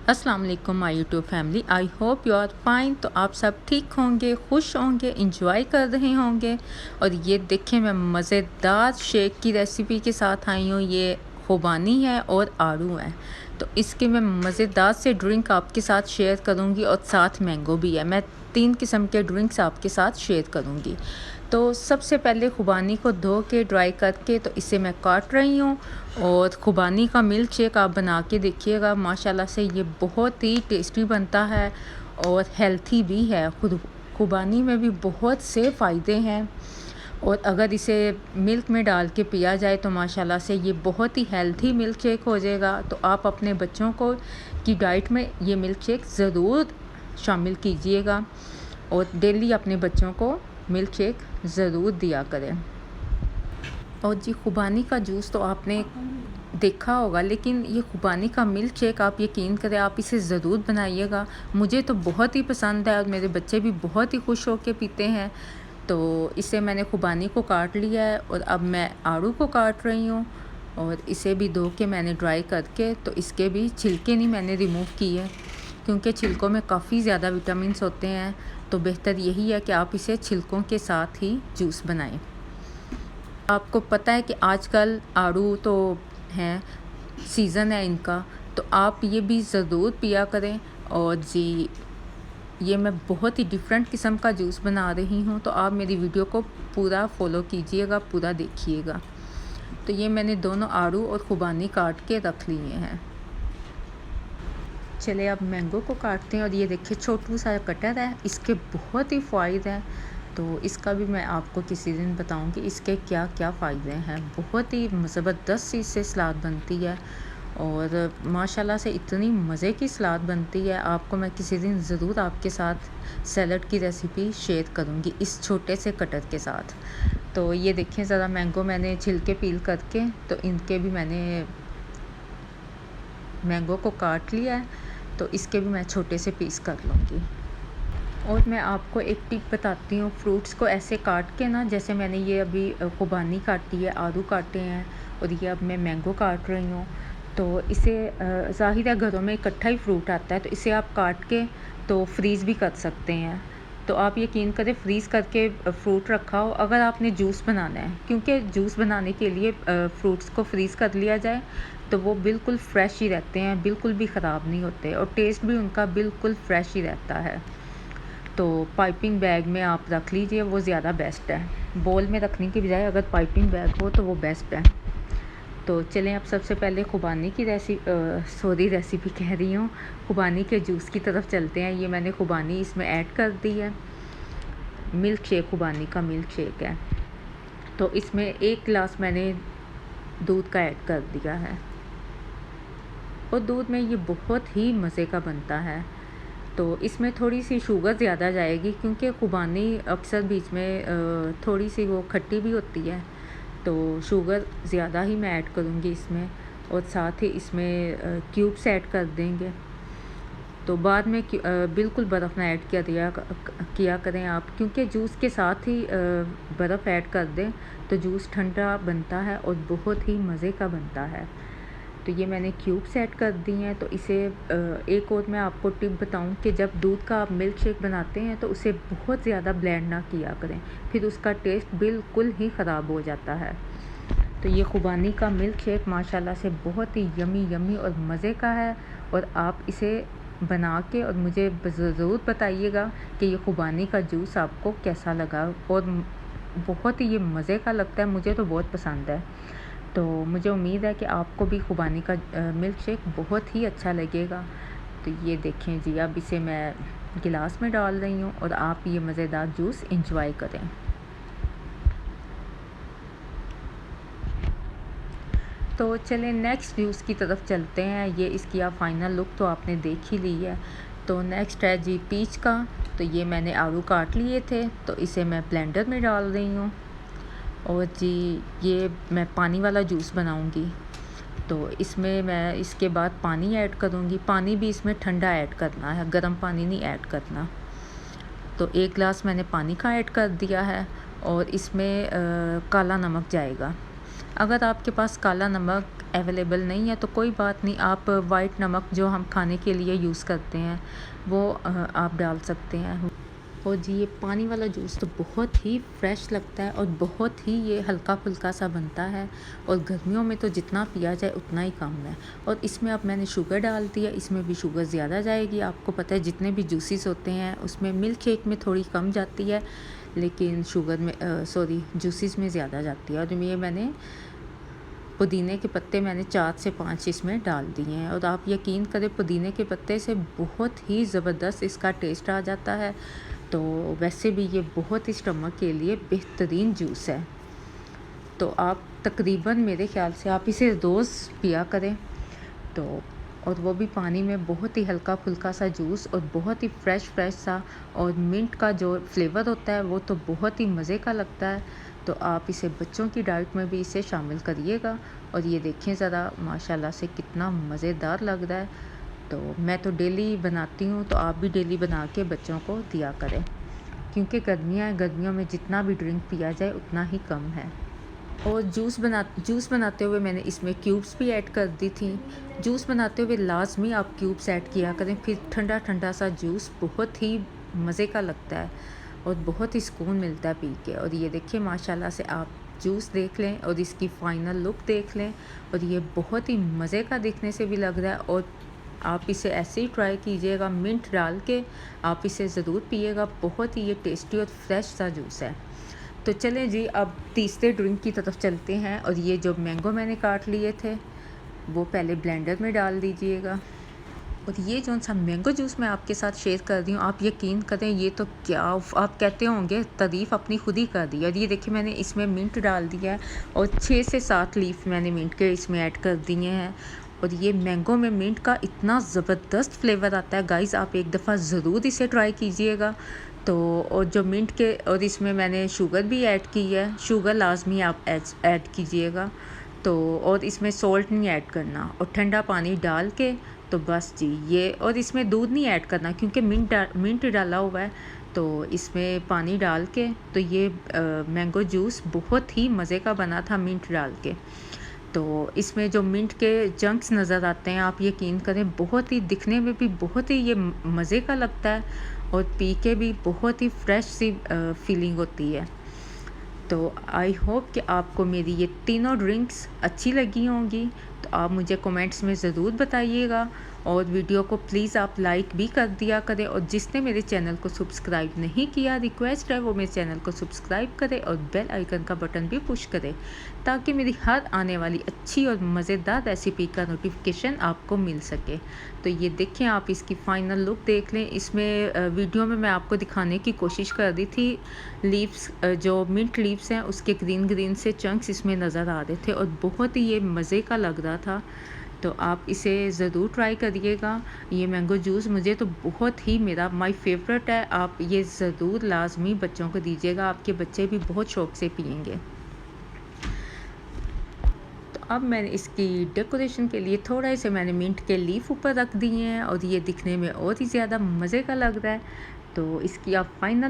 अस्सलाम वालेकुम my YouTube family, I hope you are fine. तो आप सब ठीक होंगे, खुश होंगे, इंजॉय कर रहे होंगे। और ये देखें, मैं मज़ेदार शेक की रेसिपी के साथ आई हूँ। ये खुबानी है और आड़ू है। तो इसके मैं मज़ेदार से ड्रिंक आपके साथ शेयर करूँगी और साथ मैंगो भी है। मैं 3 किस्म के ड्रिंक्स आपके साथ शेयर करूँगी। तो सबसे पहले खुबानी को धो के ड्राई करके तो इसे मैं काट रही हूँ। और खुबानी का मिल्क शेक आप बना के देखिएगा, माशाल्लाह से ये बहुत ही टेस्टी बनता है और हेल्थी भी है। खुबानी में भी बहुत से फ़ायदे हैं और अगर इसे मिल्क में डाल के पिया जाए तो माशाल्लाह से ये बहुत ही हेल्थी मिल्क शेक हो जाएगा। तो आप अपने बच्चों को की डाइट में ये मिल्क शेक ज़रूर शामिल कीजिएगा और डेली अपने बच्चों को मिल्क शेक ज़रूर दिया करें। और जी, खुबानी का जूस तो आपने देखा होगा, लेकिन ये खुबानी का मिल्क शेक आप यकीन करें, आप इसे ज़रूर बनाइएगा। मुझे तो बहुत ही पसंद है और मेरे बच्चे भी बहुत ही खुश होकर पीते हैं। तो इसे मैंने खुबानी को काट लिया है और अब मैं आड़ू को काट रही हूँ। और इसे भी धो के मैंने ड्राई करके तो इसके भी छिलके नहीं मैंने रिमूव किए, क्योंकि छिलकों में काफ़ी ज़्यादा विटामिन्स होते हैं। तो बेहतर यही है कि आप इसे छिलकों के साथ ही जूस बनाएं। आपको पता है कि आजकल आड़ू तो हैं, सीज़न है इनका, तो आप ये भी ज़रूर पिया करें। और जी, ये मैं बहुत ही डिफरेंट किस्म का जूस बना रही हूँ, तो आप मेरी वीडियो को पूरा फॉलो कीजिएगा, पूरा देखिएगा। तो ये मैंने दोनों आड़ू और खुबानी काट के रख लिए हैं। चले अब मैंगो को काटते हैं। और ये देखिए, छोटू सा कटर है, इसके बहुत ही फ़ायदे हैं। तो इसका भी मैं आपको किसी दिन बताऊंगी इसके क्या क्या फ़ायदे हैं। बहुत ही ज़बरदस्त इससे सलाद बनती है और माशाल्लाह से इतनी मज़े की सलाद बनती है। आपको मैं किसी दिन ज़रूर आपके साथ सैलड की रेसिपी शेयर करूंगी इस छोटे से कटर के साथ। तो ये देखें ज़रा, मैंगो मैंने छिलके पील करके तो इनके भी मैंने मैंगो को काट लिया है, तो इसके भी मैं छोटे से पीस कर लूँगी। और मैं आपको एक टिप बताती हूँ, फ्रूट्स को ऐसे काट के ना, जैसे मैंने ये अभी खुबानी काटी है, आलू काटे हैं और ये अब मैं मैंगो काट रही हूँ। तो इसे ज़ाहिर है घरों में इकट्ठा ही फ्रूट आता है, तो इसे आप काट के तो फ्रीज़ भी कर सकते हैं। तो आप यकीन करें, फ्रीज़ करके फ्रूट रखा हो, अगर आपने जूस बनाना है, क्योंकि जूस बनाने के लिए फ्रूट्स को फ्रीज़ कर लिया जाए तो वो बिल्कुल फ़्रेश ही रहते हैं, बिल्कुल भी ख़राब नहीं होते और टेस्ट भी उनका बिल्कुल फ़्रेश ही रहता है। तो पाइपिंग बैग में आप रख लीजिए, वो ज़्यादा बेस्ट है। बॉल में रखने की बजाय अगर पाइपिंग बैग हो तो वो बेस्ट है। तो चलें, अब सबसे पहले खुबानी की रेसिपी कह रही हूँ, खुबानी के जूस की तरफ चलते हैं। ये मैंने खुबानी इसमें ऐड कर दी है। मिल्क शेक, खुबानी का मिल्क शेक है। तो इसमें 1 गिलास मैंने दूध का ऐड कर दिया है और दूध में ये बहुत ही मज़े का बनता है। तो इसमें थोड़ी सी शुगर ज़्यादा जाएगी, क्योंकि खुबानी अक्सर बीच में थोड़ी सी वो खट्टी भी होती है, तो शुगर ज़्यादा ही मैं ऐड करूँगी इसमें। और साथ ही इसमें क्यूब्स ऐड कर देंगे। तो बाद में बिल्कुल बर्फ़ ना ऐड किया करें आप, क्योंकि जूस के साथ ही बर्फ़ ऐड कर दें तो जूस ठंडा बनता है और बहुत ही मज़े का बनता है। तो ये मैंने क्यूब्स ऐड कर दी हैं। तो इसे एक और मैं आपको टिप बताऊं कि जब दूध का आप मिल्क शेक बनाते हैं तो उसे बहुत ज़्यादा ब्लेंड ना किया करें, फिर उसका टेस्ट बिल्कुल ही ख़राब हो जाता है। तो ये खुबानी का मिल्क शेक माशाल्लाह से बहुत ही यमी यमी और मज़े का है। और आप इसे बना के और मुझे ज़रूर बताइएगा कि ये खुबानी का जूस आपको कैसा लगा। और बहुत ही ये मज़े का लगता है, मुझे तो बहुत पसंद है। तो मुझे उम्मीद है कि आपको भी खुबानी का मिल्क शेक बहुत ही अच्छा लगेगा। तो ये देखें जी, अब इसे मैं गिलास में डाल रही हूँ और आप ये मज़ेदार जूस इंजॉय करें। तो चलें नेक्स्ट जूस की तरफ चलते हैं। ये इसकी आप फाइनल लुक तो आपने देख ही ली है। तो नेक्स्ट है जी पीच का। तो ये मैंने आलू काट लिए थे, तो इसे मैं ब्लेंडर में डाल रही हूँ। और जी, ये मैं पानी वाला जूस बनाऊंगी, तो इसमें मैं इसके बाद पानी ऐड करूंगी। पानी भी इसमें ठंडा ऐड करना है, गर्म पानी नहीं ऐड करना। तो 1 गिलास मैंने पानी का ऐड कर दिया है और इसमें काला नमक जाएगा। अगर आपके पास काला नमक अवेलेबल नहीं है तो कोई बात नहीं, आप वाइट नमक जो हम खाने के लिए यूज़ करते हैं वो आप डाल सकते हैं। और जी ये पानी वाला जूस तो बहुत ही फ्रेश लगता है और बहुत ही ये हल्का फुल्का सा बनता है, और गर्मियों में तो जितना पिया जाए उतना ही कम है। और इसमें अब मैंने शुगर डाल दी है, इसमें भी शुगर ज़्यादा जाएगी। आपको पता है जितने भी जूसेस होते हैं उसमें मिल्क शेक में थोड़ी कम जाती है, लेकिन शुगर में जूसेस में ज़्यादा जाती है। और ये मैंने पुदीने के पत्ते मैंने 4 से 5 इसमें डाल दिए हैं, और आप यकीन करें पुदीने के पत्ते से बहुत ही ज़बरदस्त इसका टेस्ट आ जाता है। तो वैसे भी ये बहुत ही स्टमक के लिए बेहतरीन जूस है। तो आप तकरीबन मेरे ख़्याल से आप इसे रोज़ पिया करें। तो और वो भी पानी में, बहुत ही हल्का फुल्का सा जूस और बहुत ही फ्रेश सा, और मिंट का जो फ्लेवर होता है वो तो बहुत ही मज़े का लगता है। तो आप इसे बच्चों की डाइट में भी इसे शामिल करिएगा। और ये देखें ज़रा माशाल्लाह से कितना मज़ेदार लग रहा है। तो मैं तो डेली बनाती हूँ, तो आप भी डेली बना के बच्चों को दिया करें, क्योंकि गर्मियाँ हैं, गर्मियों में जितना भी ड्रिंक पिया जाए उतना ही कम है। और जूस बनाते हुए मैंने इसमें क्यूब्स भी ऐड कर दी थी। जूस बनाते हुए लाज़मी आप क्यूब्स ऐड किया करें, फिर ठंडा ठंडा सा जूस बहुत ही मज़े का लगता है और बहुत ही सुकून मिलता है पी के। और ये देखिए माशाल्लाह से आप जूस देख लें और इसकी फ़ाइनल लुक देख लें, और ये बहुत ही मज़े का दिखने से भी लग रहा है। और आप इसे ऐसे ही ट्राई कीजिएगा, मिंट डाल के आप इसे ज़रूर पिएगा, बहुत ही ये टेस्टी और फ्रेश सा जूस है। तो चलें जी अब तीसरे ड्रिंक की तरफ चलते हैं। और ये जो मैंगो मैंने काट लिए थे वो पहले ब्लेंडर में डाल दीजिएगा। और ये जो सा मैंगो जूस मैं आपके साथ शेयर कर रही हूँ, आप यकीन करें ये तो क्या आप कहते होंगे, तारीफ़ अपनी खुद ही कर दी। और ये देखिए मैंने इसमें मिंट डाल दिया है और 6 से 7 लीफ मैंने मिंट के इसमें ऐड कर दिए हैं। और ये मैंगो में मिंट का इतना ज़बरदस्त फ्लेवर आता है गाइज़, आप एक दफ़ा ज़रूर इसे ट्राई कीजिएगा। तो और जो मिंट के, और इसमें मैंने शुगर भी ऐड की है, शुगर लाजमी आप ऐड कीजिएगा। तो और इसमें सॉल्ट नहीं ऐड करना, और ठंडा पानी डाल के तो बस जी ये, और इसमें दूध नहीं ऐड करना क्योंकि मिंट डाला हुआ है। तो इसमें पानी डाल के तो ये मैंगो जूस बहुत ही मज़े का बना था मिंट डाल के। तो इसमें जो मिंट के चंक्स नज़र आते हैं, आप यकीन करें बहुत ही दिखने में भी बहुत ही ये मज़े का लगता है, और पी के भी बहुत ही फ्रेश सी फीलिंग होती है। तो आई होप कि आपको मेरी ये तीनों ड्रिंक्स अच्छी लगी होंगी। तो आप मुझे कमेंट्स में ज़रूर बताइएगा, और वीडियो को प्लीज़ आप लाइक भी कर दिया करें। और जिसने मेरे चैनल को सब्सक्राइब नहीं किया, रिक्वेस्ट है वो मेरे चैनल को सब्सक्राइब करें और बेल आइकन का बटन भी पुश करें, ताकि मेरी हर आने वाली अच्छी और मज़ेदार रेसिपी का नोटिफिकेशन आपको मिल सके। तो ये देखें, आप इसकी फ़ाइनल लुक देख लें। इसमें वीडियो में मैं आपको दिखाने की कोशिश कर रही थी, लीव्स जो मिंट लीव्स हैं उसके ग्रीन से चंक्स इसमें नज़र आ रहे थे, और बहुत ही ये मज़े का लग रहा था। तो आप इसे ज़रूर ट्राई करिएगा। ये मैंगो जूस मुझे तो बहुत ही माय फेवरेट है। आप ये ज़रूर लाजमी बच्चों को दीजिएगा, आपके बच्चे भी बहुत शौक़ से पियेंगे। तो अब मैंने इसकी डेकोरेशन के लिए थोड़ा से मैंने मिंट के लीफ ऊपर रख दिए हैं, और ये दिखने में और ही ज़्यादा मज़े का लग रहा है। तो इसकी आप फाइनल